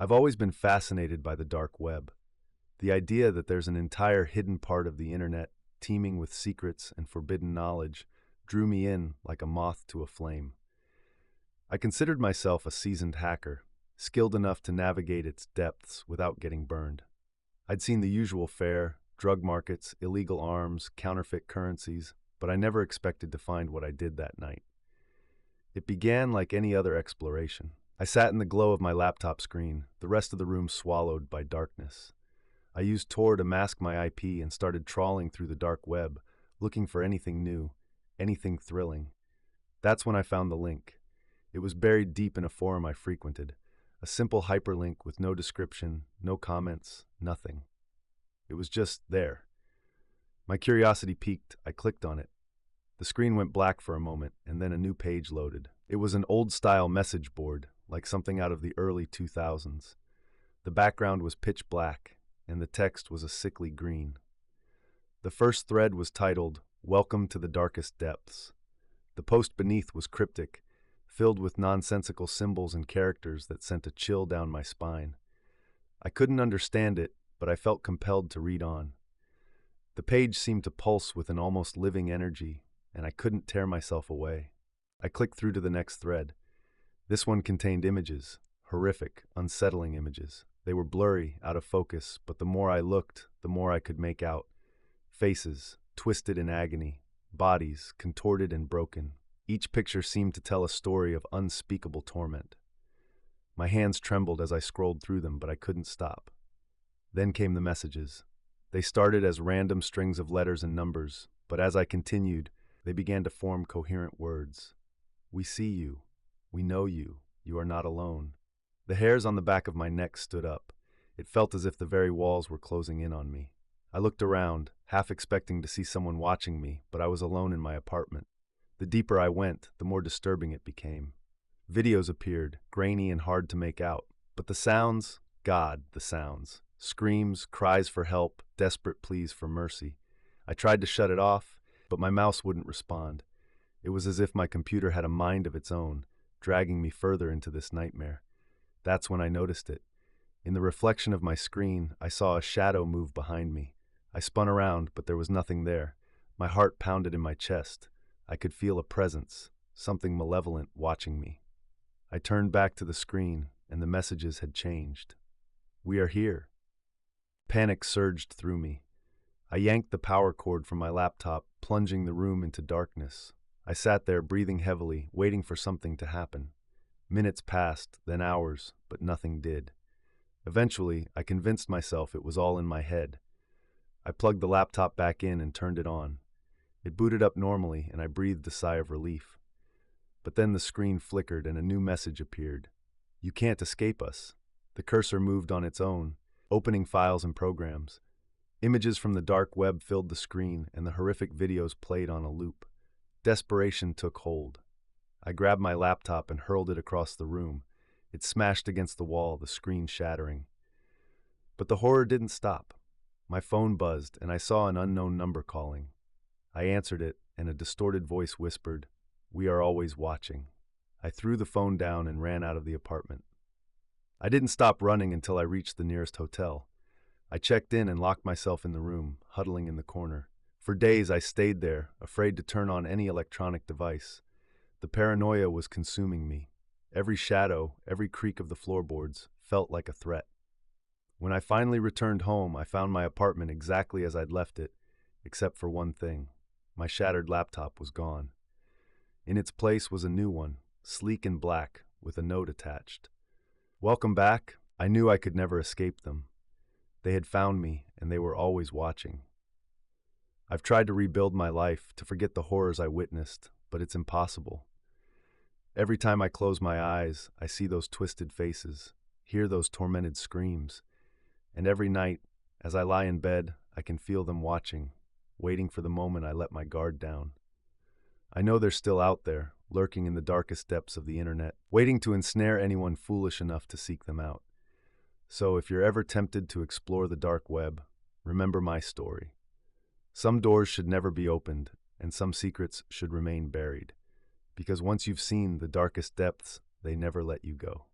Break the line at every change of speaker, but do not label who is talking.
I've always been fascinated by the dark web. The idea that there's an entire hidden part of the internet teeming with secrets and forbidden knowledge drew me in like a moth to a flame. I considered myself a seasoned hacker, skilled enough to navigate its depths without getting burned. I'd seen the usual fare, drug markets, illegal arms, counterfeit currencies, but I never expected to find what I did that night. It began like any other exploration. I sat in the glow of my laptop screen, the rest of the room swallowed by darkness. I used Tor to mask my IP and started trawling through the dark web, looking for anything new, anything thrilling. That's when I found the link. It was buried deep in a forum I frequented, a simple hyperlink with no description, no comments, nothing. It was just there. My curiosity piqued. I clicked on it. The screen went black for a moment, and then a new page loaded. It was an old-style message board, like something out of the early 2000s. The background was pitch black, and the text was a sickly green. The first thread was titled, "Welcome to the Darkest Depths." The post beneath was cryptic, filled with nonsensical symbols and characters that sent a chill down my spine. I couldn't understand it, but I felt compelled to read on. The page seemed to pulse with an almost living energy, and I couldn't tear myself away. I clicked through to the next thread. This one contained images, horrific, unsettling images. They were blurry, out of focus, but the more I looked, the more I could make out. Faces, twisted in agony, bodies, contorted and broken. Each picture seemed to tell a story of unspeakable torment. My hands trembled as I scrolled through them, but I couldn't stop. Then came the messages. They started as random strings of letters and numbers, but as I continued, they began to form coherent words. "We see you. We know you. You are not alone." The hairs on the back of my neck stood up. It felt as if the very walls were closing in on me. I looked around, half expecting to see someone watching me, but I was alone in my apartment. The deeper I went, the more disturbing it became. Videos appeared, grainy and hard to make out. But the sounds, God, the sounds. Screams, cries for help, desperate pleas for mercy. I tried to shut it off, but my mouse wouldn't respond. It was as if my computer had a mind of its own, dragging me further into this nightmare. That's when I noticed it. In the reflection of my screen, I saw a shadow move behind me. I spun around, but there was nothing there. My heart pounded in my chest. I could feel a presence, something malevolent watching me. I turned back to the screen, and the messages had changed. "We are here." Panic surged through me. I yanked the power cord from my laptop, plunging the room into darkness. I sat there, breathing heavily, waiting for something to happen. Minutes passed, then hours, but nothing did. Eventually, I convinced myself it was all in my head. I plugged the laptop back in and turned it on. It booted up normally, and I breathed a sigh of relief. But then the screen flickered and a new message appeared. "You can't escape us." The cursor moved on its own, opening files and programs. Images from the dark web filled the screen, and the horrific videos played on a loop. Desperation took hold. I grabbed my laptop and hurled it across the room. It smashed against the wall, the screen shattering. But the horror didn't stop. My phone buzzed, and I saw an unknown number calling. I answered it, and a distorted voice whispered, "We are always watching." I threw the phone down and ran out of the apartment. I didn't stop running until I reached the nearest hotel. I checked in and locked myself in the room, huddling in the corner. For days I stayed there, afraid to turn on any electronic device. The paranoia was consuming me. Every shadow, every creak of the floorboards felt like a threat. When I finally returned home, I found my apartment exactly as I'd left it, except for one thing. My shattered laptop was gone. In its place was a new one, sleek and black, with a note attached. "Welcome back. I knew I could never escape them. They had found me, and they were always watching." I've tried to rebuild my life, to forget the horrors I witnessed, but it's impossible. Every time I close my eyes, I see those twisted faces, hear those tormented screams, and every night, as I lie in bed, I can feel them watching, waiting for the moment I let my guard down. I know they're still out there, lurking in the darkest depths of the internet, waiting to ensnare anyone foolish enough to seek them out. So if you're ever tempted to explore the dark web, remember my story. Some doors should never be opened, and some secrets should remain buried, because once you've seen the darkest depths, they never let you go.